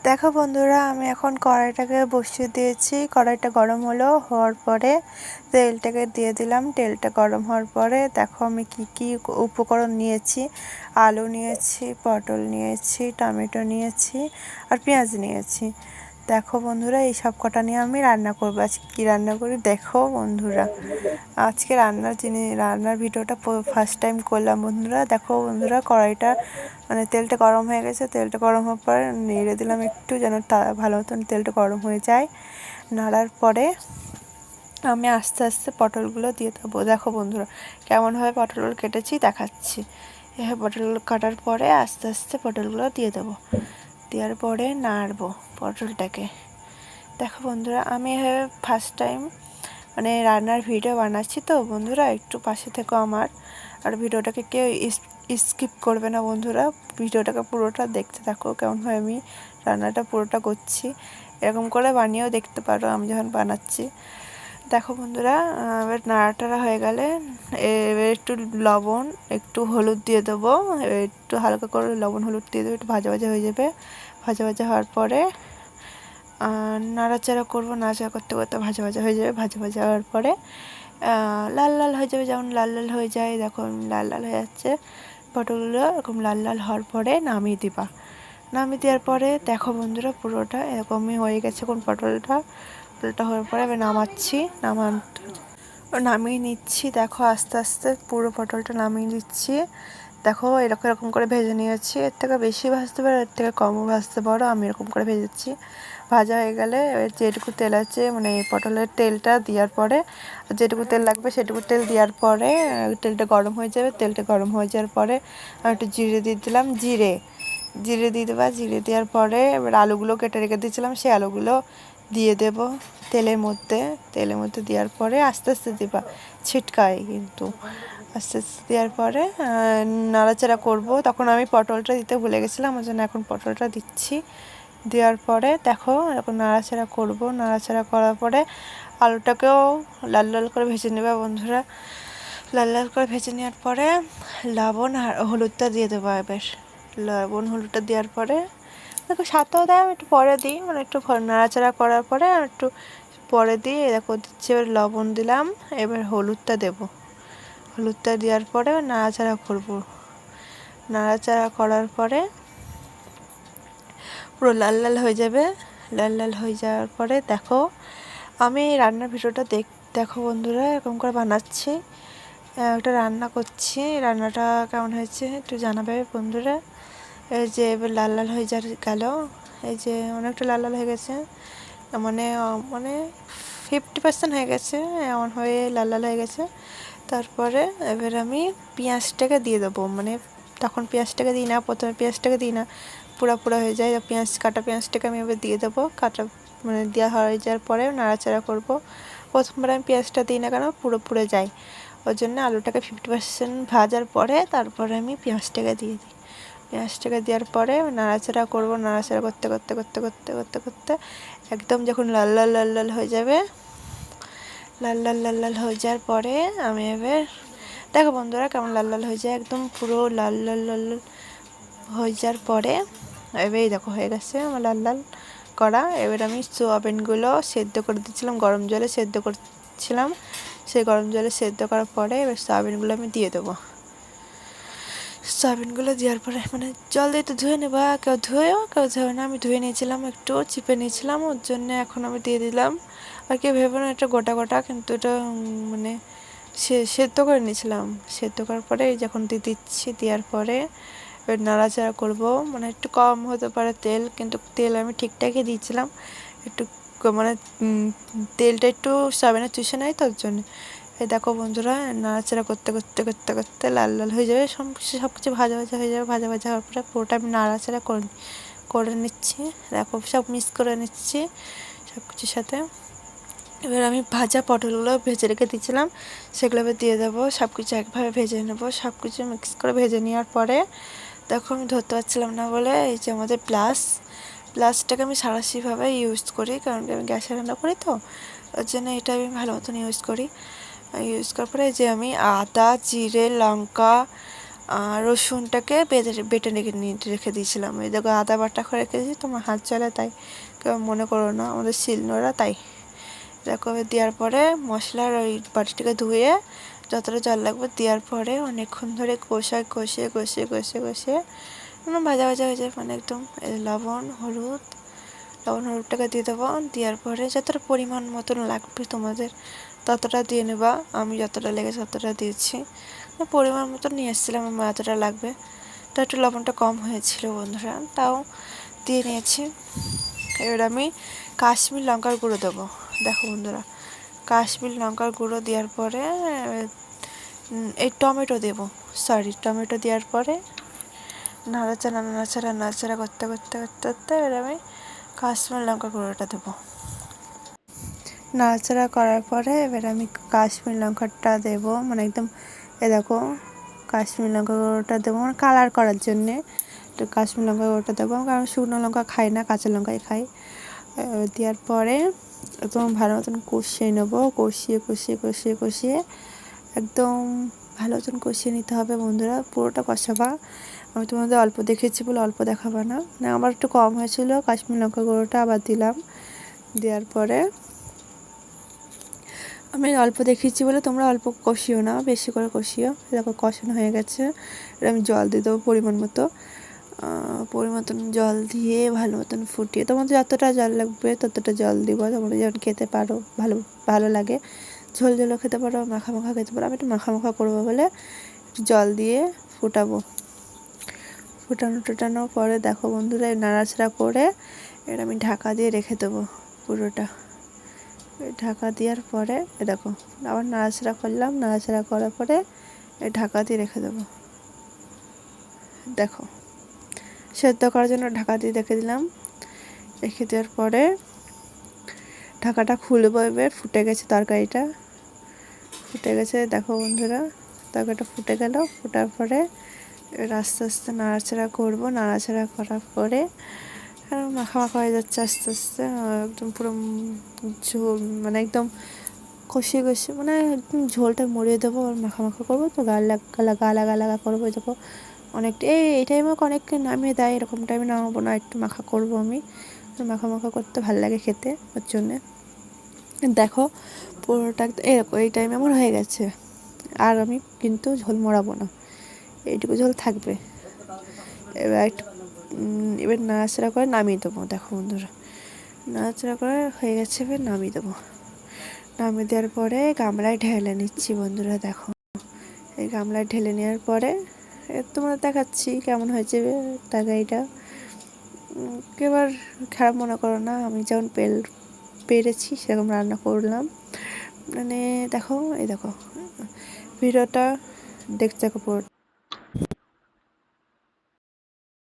দেখো বন্ধুরা, আমি এখন কড়াইটাকে বসিয়ে দিয়েছি। কড়াইটা গরম হওয়ার পরে তেলটাকে দিয়ে দিলাম। তেলটা গরম হওয়ার পরে দেখো আমি কি উপকরণ নিয়েছি। আলু নিয়েছি, পটল নিয়েছি, টমেটো নিয়েছি আর পেঁয়াজ নিয়েছি। দেখো বন্ধুরা, এই সব কটা নিয়ে আমি রান্না করবো। আজকে কী রান্না করি দেখো বন্ধুরা। আজকে রান্নার ভিডিওটা ফার্স্ট টাইম করলাম বন্ধুরা। দেখো বন্ধুরা, কড়াইটা তেলটা গরম হয়ে গেছে। তেলটা গরম হওয়ার পরে নেড়ে দিলাম একটু, যেন ভালো মতন তেলটা গরম হয়ে যায়। নাড়ার পরে আমি আস্তে আস্তে পটলগুলো দিয়ে দেবো। দেখো বন্ধুরা, কেমনভাবে পটলগুলো কেটেছি দেখাচ্ছি। এভাবে পটলগুলো কাটার পরে আস্তে আস্তে পটলগুলো দিয়ে দেবো। দেওয়ার পরে নাড়বো পটলটাকে। দেখো বন্ধুরা, আমি এভাবে ফার্স্ট টাইম রান্নার ভিডিও বানাচ্ছি, তো বন্ধুরা একটু পাশে থেকো আমার। আর ভিডিওটাকে কেউ স্কিপ করবে না বন্ধুরা, ভিডিওটাকে পুরোটা দেখতে থাকো কেমনভাবে আমি রান্নাটা পুরোটা করছি। এরকম করে বানিয়েও দেখতে পারো আমি যখন বানাচ্ছি। দেখো বন্ধুরা, এবার নাড়াটাড়া হয়ে গেলে এবার একটু লবণ, একটু হলুদ দিয়ে দেবো। একটু হালকা করে লবণ হলুদ দিয়ে দেবো, একটু ভাজা ভাজা হয়ে যাবে। ভাজা ভাজা হওয়ার পরে নাড়াচাড়া করবো। নাড়াচাড়া করতে করতে ভাজা ভাজা হয়ে যাবে। ভাজা ভাজা হওয়ার পরে লাল লাল হয়ে যাবে। যেমন লাল লাল হয়ে যায়, দেখো লাল লাল হয়ে যাচ্ছে পটলগুলো। এরকম লাল লাল হওয়ার পরে নামিয়ে দিবা। নামিয়ে দেওয়ার পরে দেখো বন্ধুরা, পুরোটা এরকমই হয়ে গেছে। কোন পটলটা হওয়ার পরে আমি নামিয়ে নিচ্ছি। দেখো আস্তে আস্তে পুরো পটলটা নামিয়ে দিচ্ছি। দেখো এরকম এরকম করে ভেজে নিয়েছি। এর থেকে বেশি ভাজতে পারো, এর থেকে কমও ভাজতে পারো। আমি এরকম করে ভেজেছি। ভাজা হয়ে গেলে যেটুকু তেল আছে পটলের তেলটা দেওয়ার পরে, যেটুকু তেল লাগবে সেটুকু তেল দেওয়ার পরে তেলটা গরম হয়ে যাবে। তেলটা গরম হয়ে যাওয়ার পরে আমি একটু জিরে দিয়ে দিলাম। জিরে দিয়ে দেবা। জিরে দেওয়ার পরে এবার আলুগুলো কেটে রেখে দিয়েছিলাম, সেই আলুগুলো দিয়ে দেব তেলের মধ্যে দেওয়ার পরে আস্তে আস্তে দিবা, ছিটকায় কিন্তু। আস্তে আস্তে দেওয়ার পরে নাড়াচাড়া করব। তখন আমি পটলটা দিতে ভুলে গেছিলাম, ওই জন্য এখন পটলটা দিচ্ছি। দেওয়ার পরে দেখো এরকম নাড়াচাড়া করব। নাড়াচাড়া করার পরে আলুটাকেও লাল লাল করে ভেজে নেবা বন্ধুরা। লাল লাল করে ভেজে নেওয়ার পরে লবণ আর হলুদটা দিয়ে দেবো। এবার লবণ হলুদটা দেওয়ার পরে দেখো সাতটাও দেয়, আমি একটু পরে দিই, একটু নাড়াচাড়া করার পরে একটু পরে দিই। দেখো দিচ্ছি, এবার লবণ দিলাম। এবার হলুদটা দেব। হলুদটা দেওয়ার পরে নাড়াচাড়া করব। নাড়াচাড়া করার পরে পুরো লাল লাল হয়ে যাবে। লাল লাল হয়ে যাওয়ার পরে দেখো আমি রান্নার ভিডিওটা দেখো বন্ধুরা, এরকম করে বানাচ্ছি। একটা রান্না করছি। রান্নাটা কেমন হয়েছে একটু জানাবে বন্ধুরা। এই যে এবার লাল লাল হয়ে গেল। এই যে অনেকটা লাল লাল হয়ে গেছে, মানে 50% হয়ে গেছে, এমন হয়ে লাল লাল হয়ে গেছে। তারপরে এবার আমি পেঁয়াজটাকে দিয়ে দেবো। তখন পেঁয়াজটাকে দিই না, প্রথমে পেঁয়াজটাকে দিই না, পুরো হয়ে যায়। কাটা পেঁয়াজটাকে আমি এবার দিয়ে দেবো। দেওয়া হয়ে যাওয়ার পরে নাড়াচাড়া করব। প্রথমবার আমি পেঁয়াজটা দিই না, কেন পুড়ে যায়। ওই জন্য আলুটাকে 50% ভাজার পরে তারপরে আমি পেঁয়াজটাকে দিয়ে দিই। পেঁয়াজটাকে দেওয়ার পরে নাড়াচাড়া করব। নাড়াচাড়া করতে করতে করতে করতে করতে করতে একদম যখন লাল লাল লাল লাল হয়ে যাবে, লাল লাল লাল লাল হয়ে যাওয়ার পরে আমি এবার দেখো বন্ধুরা কেমন লাল লাল হয়ে যায়, একদম পুরো লাল লাল লাল লাল হয়ে যাওয়ার পরে এবার এই দেখো হয়ে গেছে আমার লাল লাল করা। এবার আমি সোয়াবিনগুলো সেদ্ধ করে দিচ্ছিলাম, গরম জলে সেদ্ধ করছিলাম। সেই গরম জলে সেদ্ধ করার পরে এবার সোয়াবিনগুলো আমি দিয়ে দেবো। সয়াবিনগুলো দেওয়ার পরে জল দিয়ে তো ধুয়ে নেবা, কেউ ধুয়েও কেউ ধুয়ে না। আমি ধুয়ে নিয়েছিলাম, একটু চিপে নিয়েছিলাম, ওর জন্য এখন আমি দিয়ে দিলাম। আর কেউ ভেবো না এটা গোটা গোটা, কিন্তু এটা সেদ্ধ করে নিয়েছিলাম। সেদ্ধ করার পরে যখন দিচ্ছি, দেওয়ার পরে এবার নাড়াচাড়া করবো। একটু কম হতে পারে তেল, কিন্তু তেল আমি ঠিকঠাকই দিয়েছিলাম। একটু তেলটা একটু সয়াবিনে চুষে নেয়, তোর জন্য। এই দেখো বন্ধুরা, নাড়াচাড়া করতে করতে করতে করতে লাল লাল হয়ে যাবে, সব কিছু ভাজা ভাজা হয়ে যাবে। ভাজা ভাজা হওয়ার পরে পুরোটা আমি নাড়াচাড়া করে নিচ্ছি। দেখো সব মিক্স করে নিচ্ছি সব কিছুর সাথে। এবার আমি ভাজা পটলগুলো ভেজে রেখে দিয়েছিলাম, সেগুলো এবার দিয়ে দেবো। সব কিছু একভাবে ভেজে নেবো। সব কিছু মিক্স করে ভেজে নেওয়ার পরে দেখো আমি ধরতে পারছিলাম না বলে এই যে আমাদের প্লাসটাকে আমি সাঁড়াশিভাবে ইউজ করি, কারণ আমি গ্যাসে রান্না করি, তো ওর জন্য এটা আমি ভালো মতন ইউজ করার পরে যে আমি আদা, জিরে, লঙ্কা রসুনটাকে বেটে রেখে দিয়েছিলাম। এই দেখো আদা বাটা করে রেখে দিয়েছি, তোমার হাত চলে তাই কেউ মনে করো না, আমাদের শিলনোড়া তাই। দেখো দেওয়ার পরে মশলার ওই বাটিটাকে ধুয়ে যতটা জল লাগবে দেওয়ার পরে অনেকক্ষণ ধরে কষিয়ে ভাজা হয়ে যায়, মানে একদম লবণ হলুদটাকে দিয়ে দেবো। দেওয়ার পরে যতটা পরিমাণ মতন লাগবে তোমাদের ততটা দিয়ে নেবা। আমি যতটা লেগেছে ততটা দিয়েছি, পরিমাণ মতো নিয়ে এসেছিলাম আমার এতটা লাগবে। তো একটু লবণটা কম হয়েছিল বন্ধুরা, তাও দিয়ে নিয়েছি। এবার আমি কাশ্মীর লঙ্কার গুঁড়ো দেবো। দেখো বন্ধুরা, কাশ্মীর লঙ্কার গুঁড়ো দেওয়ার পরে এই টমেটো দেওয়ার পরে নাড়াচাড়া করতে এবার আমি কাশ্মীর লঙ্কার গুঁড়োটা দেবো। নাড়াচাড়া করার পরে এবার আমি কাশ্মীর লঙ্কাটা দেবো, মানে একদম দেখো কাশ্মীর লঙ্কা গুঁড়োটা দেবো মানে কালার করার জন্যে। তো কাশ্মীর লঙ্কা গুঁড়োটা দেবো, কারণ শুকনো লঙ্কা খাই না, কাঁচা লঙ্কাই খাই। দেওয়ার পরে একদম ভালো মতন কষিয়ে নেবো, কষিয়ে একদম ভালো মতন কষিয়ে নিতে হবে বন্ধুরা, পুরোটা কষাবা। আমি তোমাদের অল্প দেখেছি বলে অল্প দেখাবো না, আমার একটু কম হয়েছিল, কাশ্মীর লঙ্কা গুঁড়োটা আবার দিলাম। দেওয়ার পরে আমি অল্প দেখিয়েছি বলে তোমরা অল্প কষিও না, বেশি করে কষিও। দেখো কষানো হয়ে গেছে, এবার আমি জল দিয়ে দেবো পরিমাণ মতন জল দিয়ে ভালো মতন ফুটিয়ে, তোমাদের যতটা জল লাগবে ততটা জল দিব, তোমরা যখন খেতে পারো ভালো লাগে, ঝোলও খেতে পারো, মাখা খেতে পারো। আমি একটু মাখা করবো বলে জল দিয়ে ফুটানোর পরে দেখো বন্ধুরা নাড়াচাড়া করে এটা আমি ঢাকা দিয়ে রেখে দেবো পুরোটা। ঢাকা দেওয়ার পরে দেখো আবার নাড়াচাড়া করার পরে ঢাকা দিয়ে রেখে দেবো। দেখো সেদ্ধ করার জন্য ঢাকা দিয়ে রেখে দিলাম। রেখে দেওয়ার পরে ঢাকাটা খুলবো, এবার ফুটে গেছে তরকারিটা, দেখো বন্ধুরা তরকারিটা ফুটে গেল। ফোটার পরে আস্তে নাড়াচাড়া করবো, নাড়াচাড়া করার পরে মাখা হয়ে যাচ্ছে আস্তে একদম পুরো ঝোল, মানে একদম কষিয়ে মানে একদম ঝোলটা মরিয়ে দেবো আর মাখা করবো। তো গালা করবো। দেখো অনেকটা এই টাইমে অনেককে নামিয়ে দেয়, এরকম টাইমে নামাবো না, একটু মাখা করবো আমি। মাখা করতে ভালো লাগে খেতে, ওর জন্যে। দেখো পুরোটা এরকম এই টাইমে আমার হয়ে গেছে, আর আমি কিন্তু ঝোল মরাবো না, এইটুকু ঝোল থাকবে। এবার নাড়াচাড়া করে নামিয়ে দেবো। দেখো বন্ধুরা নাড়াচাড়া করে হয়ে গেছে, এবার নামিয়ে দেবো। নামিয়ে দেওয়ার পরে গামলায় ঢেলে নিচ্ছি বন্ধুরা। দেখো এই গামলায় ঢেলে নেওয়ার পরে তোমরা দেখাচ্ছি কেমন হয়েছে তরকারিটা। এবার খারাপ মনে করো না, আমি যেমন পেরেছি সেরকম রান্না করলাম। মানে দেখো ভিডিওটা দেখতে থাকো পুরো।